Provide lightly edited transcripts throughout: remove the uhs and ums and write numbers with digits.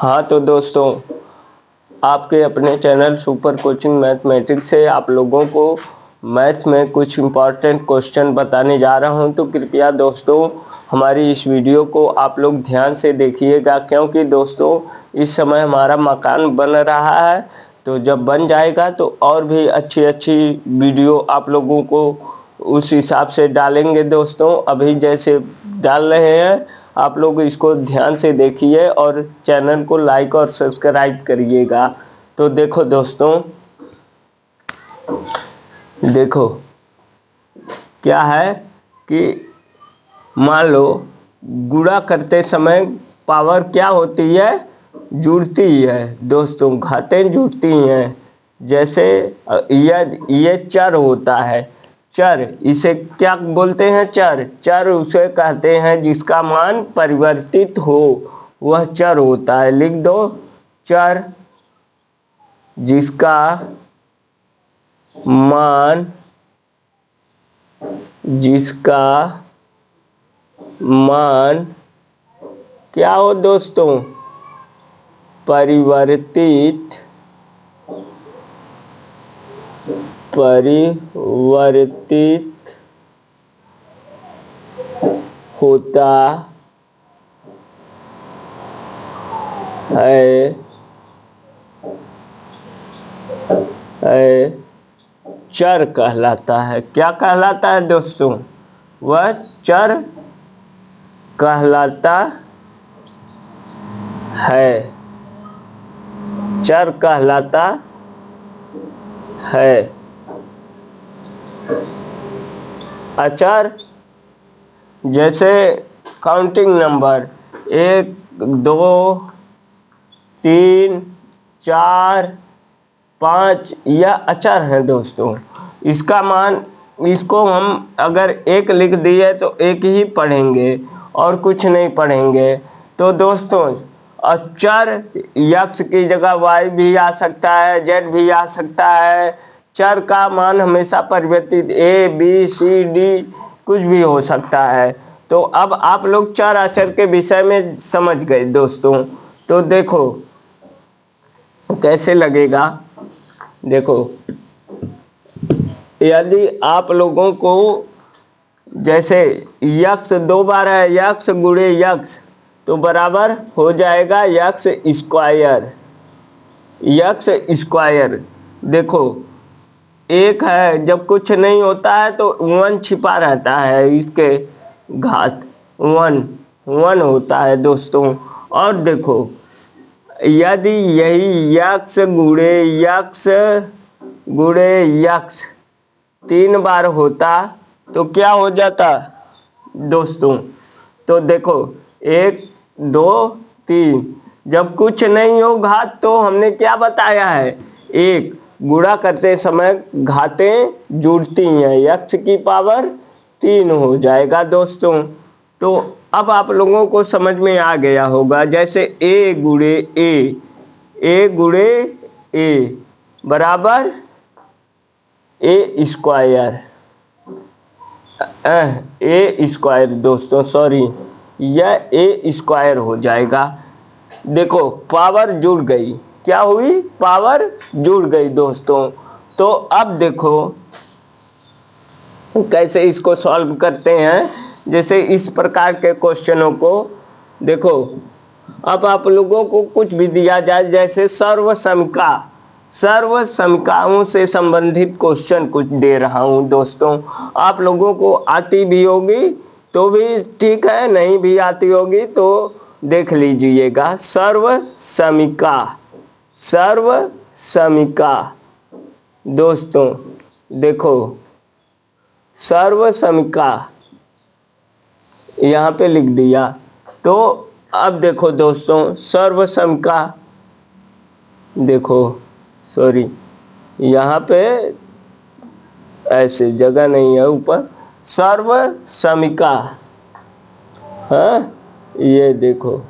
हाँ तो दोस्तों, आपके अपने चैनल सुपर कोचिंग मैथमेटिक्स से आप लोगों को मैथ में कुछ इम्पॉर्टेंट क्वेश्चन बताने जा रहा हूं। तो कृपया दोस्तों हमारी इस वीडियो को आप लोग ध्यान से देखिएगा, क्योंकि दोस्तों इस समय हमारा मकान बन रहा है। तो जब बन जाएगा तो और भी अच्छी अच्छी वीडियो आप लोगों को उस हिसाब से डालेंगे। दोस्तों अभी जैसे डाल रहे हैं, आप लोग इसको ध्यान से देखिए और चैनल को लाइक और सब्सक्राइब करिएगा। तो देखो दोस्तों, देखो क्या है कि मान लो गुणा करते समय पावर क्या होती है, जुड़ती है। दोस्तों घातें जुड़ती हैं। जैसे ये चर होता है, चर इसे क्या बोलते हैं, चर। चर उसे कहते हैं जिसका मान परिवर्तित हो, वह चर होता है। लिख दो, चर जिसका मान क्या हो दोस्तों, परिवर्तित होता है चर कहलाता है। क्या कहलाता है दोस्तों, वह चर कहलाता है। चर कहलाता है। अचर जैसे काउंटिंग नंबर 1 2 3 4 5 यह अचर है दोस्तों। इसका मान, इसको हम अगर एक लिख दिए तो एक ही पढ़ेंगे और कुछ नहीं पढ़ेंगे। तो दोस्तों अचर यक्स की जगह वाई भी आ सकता है, जेड भी आ सकता है। चर का मान हमेशा परिवर्तित ए बी सी डी कुछ भी हो सकता है। तो अब आप लोग चर अचर के विषय में समझ गए दोस्तों। तो देखो कैसे लगेगा। देखो यदि आप लोगों को जैसे यक्स 2 बार है, यक्स गुणे यक्स तो बराबर हो जाएगा यक्स स्क्वायर। यक्स स्क्वायर देखो एक है, जब कुछ नहीं होता है तो 1 छिपा रहता है, इसके घात 1 होता है दोस्तों। और देखो यदि यही यक्स गुणे यक्स 3 बार होता तो क्या हो जाता दोस्तों। तो देखो 1 2 3, जब कुछ नहीं हो घात तो हमने क्या बताया है, एक गुणा करते समय घातें जुड़ती हैं, यक्स की पावर 3 हो जाएगा दोस्तों। तो अब आप लोगों को समझ में आ गया होगा। जैसे ए गुणे ए बराबर ए स्क्वायर, ए स्क्वायर दोस्तों, सॉरी यह ए स्क्वायर हो जाएगा। देखो पावर जुड़ गई, क्या हुई, पावर जुड़ गई दोस्तों। तो अब देखो कैसे इसको सॉल्व करते हैं। जैसे इस प्रकार के क्वेश्चनों को देखो, अब आप लोगों को कुछ भी दिया जाए, जैसे सर्व समीकरणों से संबंधित क्वेश्चन कुछ दे रहा हूं दोस्तों। आप लोगों को आती भी होगी तो भी ठीक है, नहीं भी आती होगी तो देख लीजिएगा। सर्व समीका दोस्तों, देखो सर्व समीका यहाँ पे लिख दिया। तो अब देखो दोस्तों सर्व समीका, देखो सॉरी यहाँ पे ऐसे जगह नहीं है ऊपर, सर्व समीका, हाँ ये देखो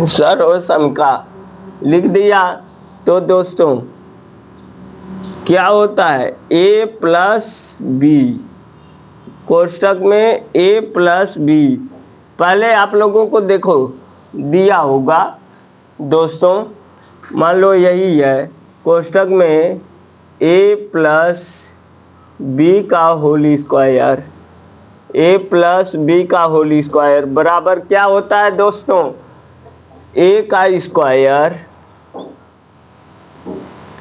सर्व समीका लिख दिया। तो दोस्तों क्या होता है, a प्लस बी, कोष्टक में a प्लस बी। पहले आप लोगों को देखो दिया होगा दोस्तों मान लो यही है, कोष्टक में a प्लस बी का whole square, a plus B का होल स्क्वायर बराबर क्या होता है दोस्तों, a का स्क्वायर।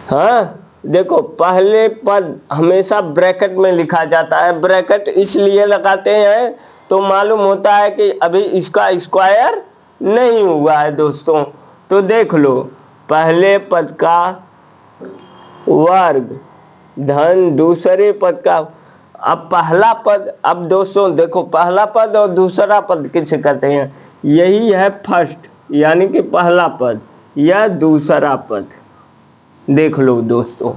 हाँ देखो, पहले पद हमेशा ब्रैकेट में लिखा जाता है, ब्रैकेट इसलिए लगाते हैं तो मालूम होता है कि अभी इसका स्क्वायर नहीं हुआ है दोस्तों। तो देख लो, पहले पद का वर्ग धन दूसरे पद का। अब पहला पद, अब दोस्तों देखो, पहला पद और दूसरा पद किसे कहते हैं, यही है फर्स्ट यानी कि पहला पद, यह दूसरा पद। देख लो दोस्तों,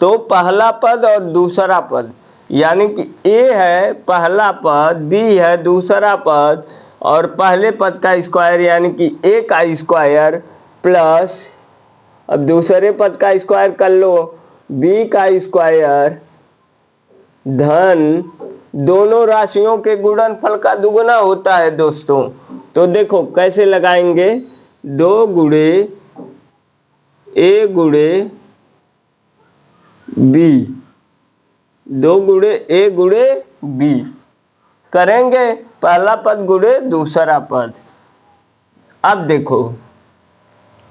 तो पहला पद और दूसरा पद यानी कि a है पहला पद, b है दूसरा पद, और पहले पद का स्क्वायर यानी कि a का स्क्वायर प्लस, अब दूसरे पद का स्क्वायर कर लो, b का स्क्वायर धन दोनों राशियों के गुणनफल का दुगुना होता है दोस्तों। तो देखो कैसे लगाएंगे, 2 गुणे a गुणे b, 2 गुणे a गुणे b करेंगे, पहला पद गुणे दूसरा पद। अब देखो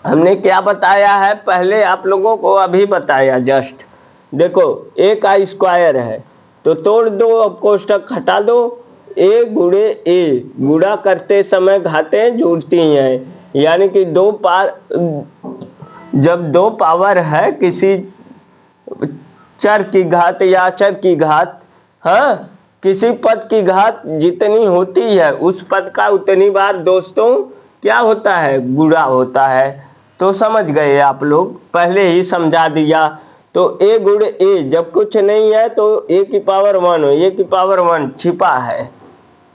हमने क्या बताया है, पहले आप लोगों को अभी बताया जस्ट। देखो a का स्क्वायर है तो तोड़ दो, अब कोष्टक हटा दो, a गुणे a, गुणा करते समय घातें जुड़ती हैं, यानी कि जब 2 पावर है किसी चर की घात या अचर की घात, हाँ किसी पद की घात जितनी होती है उस पद का उतनी बार दोस्तों क्या होता है, गुणा होता है। तो समझ गए आप लोग, पहले ही समझा दिया। तो a गुणे a जब कुछ नहीं है तो a की पावर 1 हो, a की पावर 1 छिपा है,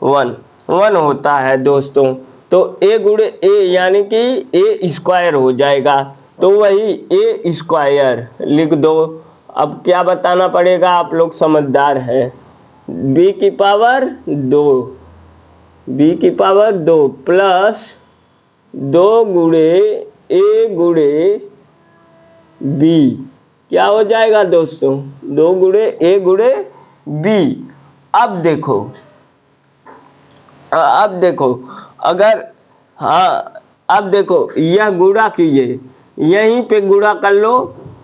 1 होता है दोस्तों। तो a गुणे a यानी कि a स्क्वायर हो जाएगा, तो वही a स्क्वायर लिख दो। अब क्या बताना पड़ेगा, आप लोग समझदार हैं, b की पावर 2, b की पावर 2 प्लस 2 गुणे a गुणे b, क्या हो जाएगा दोस्तों, 2 गुणे a गुणे b। अब देखो अगर, हाँ अब देखो यह गुणा कीजिए, यहीं पे गुणा कर लो।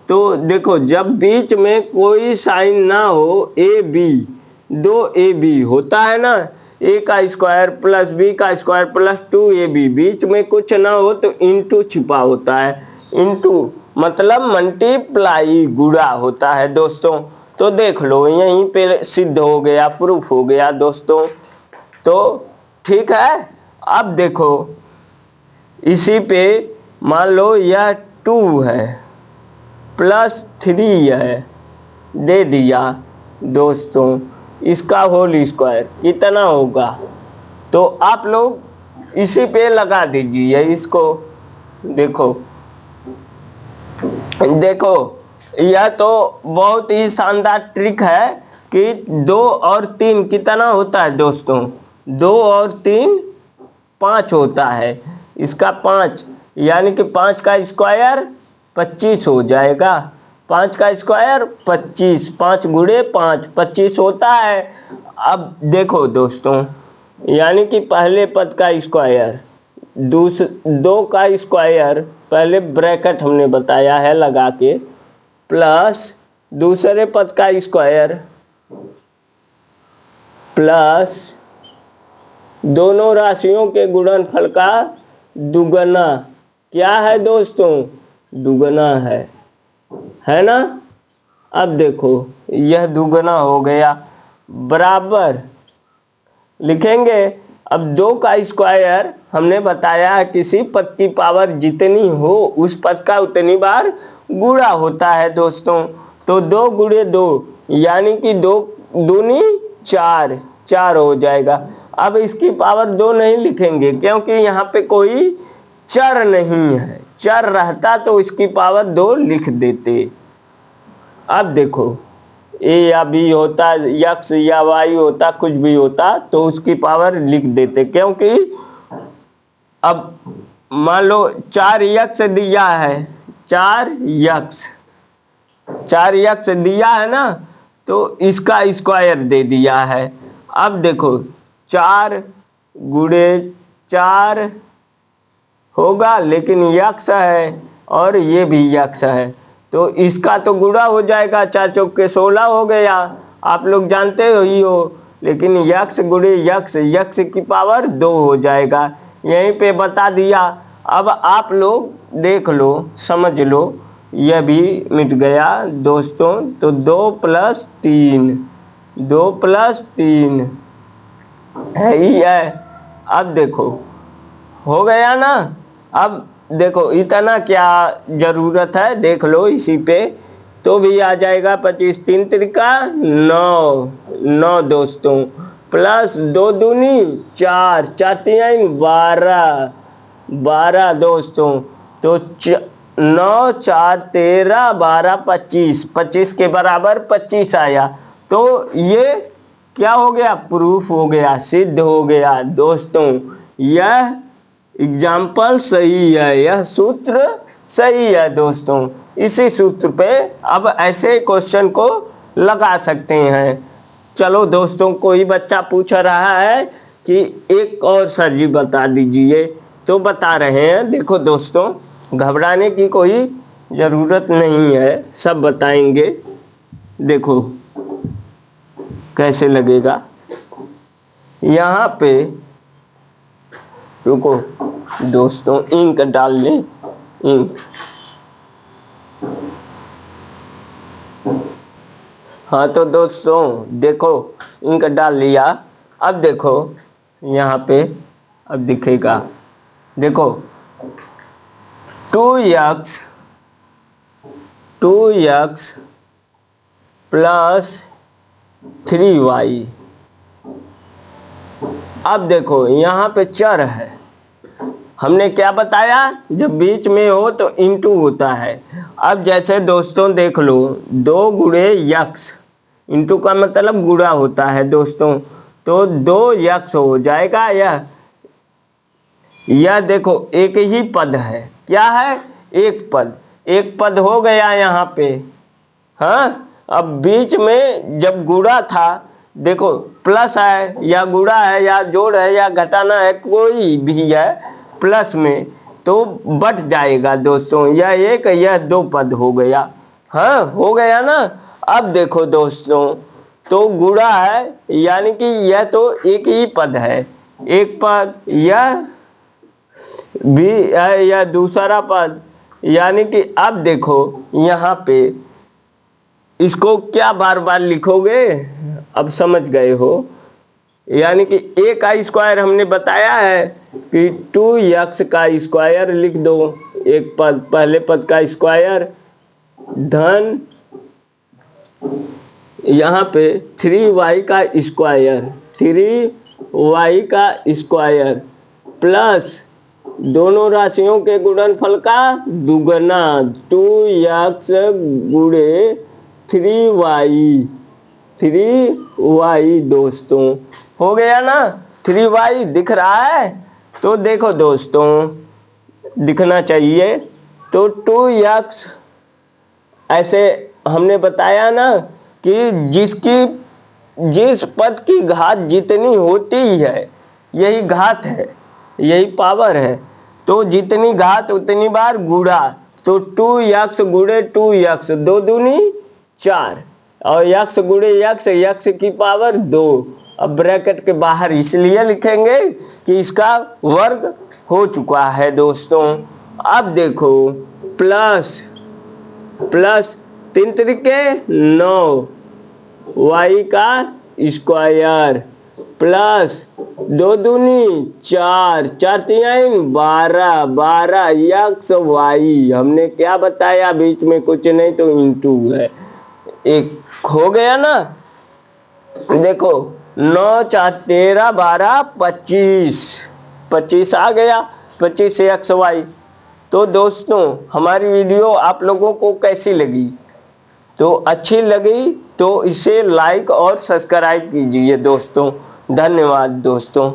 तो देखो जब बीच में कोई साइन ना हो, ए बी, 2ab होता है ना, a का स्क्वायर प्लस b का स्क्वायर प्लस 2ab, बीच में कुछ ना हो तो इंटू छिपा होता है, इंटू मतलब मल्टीप्लाई, गुणा होता है दोस्तों। तो देख लो यहीं पे सिद्ध हो गया, प्रूफ हो गया दोस्तों। तो ठीक है, अब देखो इसी पे मान लो यह 2 है प्लस 3 है, दे दिया दोस्तों, इसका होल स्क्वायर कितना होगा, तो आप लोग इसी पे लगा दीजिए इसको। देखो यह तो बहुत ही शानदार ट्रिक है कि 2 और 3 कितना होता है दोस्तों, 2 और 3 5 होता है, इसका 5 यानी कि 5 का स्क्वायर 25 हो जाएगा, 5 का स्क्वायर 25, 5 गुणे 5 25 होता है। अब देखो दोस्तों, यानी कि पहले पद का स्क्वायर 2 का स्क्वायर, पहले ब्रैकेट हमने बताया है लगा के, प्लस दूसरे पद का स्क्वायर प्लस दोनों राशियों के गुणनफल का दुगना, क्या है दोस्तों, दुगना है ना। अब देखो यह दुगना हो गया, बराबर लिखेंगे। अब 2 का स्क्वायर हमने बताया किसी पद की पावर जितनी हो उस पद का उतनी बार गुणा होता है दोस्तों। तो 2 गुणे 2 यानी कि 2 दूनी 4 हो जाएगा। अब इसकी पावर 2 नहीं लिखेंगे क्योंकि यहाँ पे कोई चर नहीं है, चर रहता तो इसकी पावर 2 लिख देते। अब देखो ए या बी होता, एक्स या वाई होता, कुछ भी होता तो उसकी पावर लिख देते, क्योंकि अब मान लो 4x दिया है, 4x दिया है ना, तो इसका स्क्वायर दे दिया है। अब देखो 4 गुणे 4 होगा, लेकिन यक्स है और ये भी यक्स है, तो इसका तो गुणा हो जाएगा, 4 चौके 16 हो गया, आप लोग जानते हो ही हो। लेकिन यक्स गुणे यक्स, यक्स की पावर 2 हो जाएगा, यहीं पे बता दिया। अब आप लोग देख लो, समझ लो, यह भी मिट गया दोस्तों। तो 2 + 3, 2 + 3 है ही है। अब देखो हो गया ना। अब देखो इतना क्या जरूरत है, देख लो इसी पे तो भी आ जाएगा। 25 3 त्रिका 9, 9 दोस्तों, प्लस 2 दूनी 4, 4 3 12, 12 दोस्तों। तो 9 4 13 12 25, 25 के बराबर 25 आया। तो ये क्या हो गया, प्रूफ हो गया, सिद्ध हो गया दोस्तों। यह एग्जाम्पल सही है, यह सूत्र सही है दोस्तों। इसी सूत्र पे अब ऐसे क्वेश्चन को लगा सकते हैं। चलो दोस्तों, कोई बच्चा पूछ रहा है कि एक और सर जी बता दीजिए, तो बता रहे हैं। देखो दोस्तों, घबराने की कोई ज़रूरत नहीं है, सब बताएंगे। देखो कैसे लगेगा यहाँ पे। रुको दोस्तों, इंक डाल लें, इंक। हाँ तो दोस्तों देखो, इंक डाल लिया। अब देखो यहाँ पे, अब दिखेगा, देखो 2x + 3y। अब देखो यहाँ पे चर है, हमने क्या बताया, जब बीच में हो तो इंटू होता है। अब जैसे दोस्तों देख लो, 2 गुणे यक्स, इंटू का मतलब गुणा होता है दोस्तों, तो 2 यक्स हो जाएगा। यह देखो एक ही पद है, क्या है, एक पद, एक पद हो गया यहाँ पे। हाँ, अब बीच में जब गुणा था, देखो प्लस है या गुणा है या जोड़ है या घटाना है, कोई भी है प्लस में, तो बट जाएगा दोस्तों। यह एक, यह 2 पद हो गया। हाँ हो गया ना। अब देखो दोस्तों, तो गुणा है यानी कि यह तो एक ही पद है, एक पद, यह भी है यह दूसरा पद, यानी कि अब देखो यहाँ पे इसको क्या बार बार लिखोगे, अब समझ गए हो। यानी कि a का स्क्वायर हमने बताया है कि 2x का स्क्वायर लिख दो, एक पद, पहले पद का स्क्वायर, धन यहाँ पे 3y का स्क्वायर, 3y का स्क्वायर, प्लस दोनों राशियों के गुणनफल का दुगना, 2x गुणे 3y दोस्तों। हो गया ना, 3y दिख रहा है, तो देखो दोस्तों दिखना चाहिए। तो 2x, ऐसे हमने बताया ना कि जिस पद की घात जितनी होती है, यही घात है, यही पावर है, तो जितनी घात उतनी बार गुणा। तो 2x गुणे 2x, 2 दूनी 4, और x गुणे x, x की पावर 2। अब ब्रैकेट के बाहर इसलिए लिखेंगे कि इसका वर्ग हो चुका है दोस्तों। अब देखो प्लस 3 त्रिके 9 y का स्क्वायर, प्लस 2 दूनी 4, 4 3 12, 12 x y। हमने क्या बताया, बीच में कुछ नहीं तो इंटू है, एक हो गया ना। देखो 9 4 13 12 25, 25 आ गया, 25 x y। तो दोस्तों हमारी वीडियो आप लोगों को कैसी लगी, तो अच्छी लगी तो इसे लाइक और सब्सक्राइब कीजिए दोस्तों। धन्यवाद दोस्तों।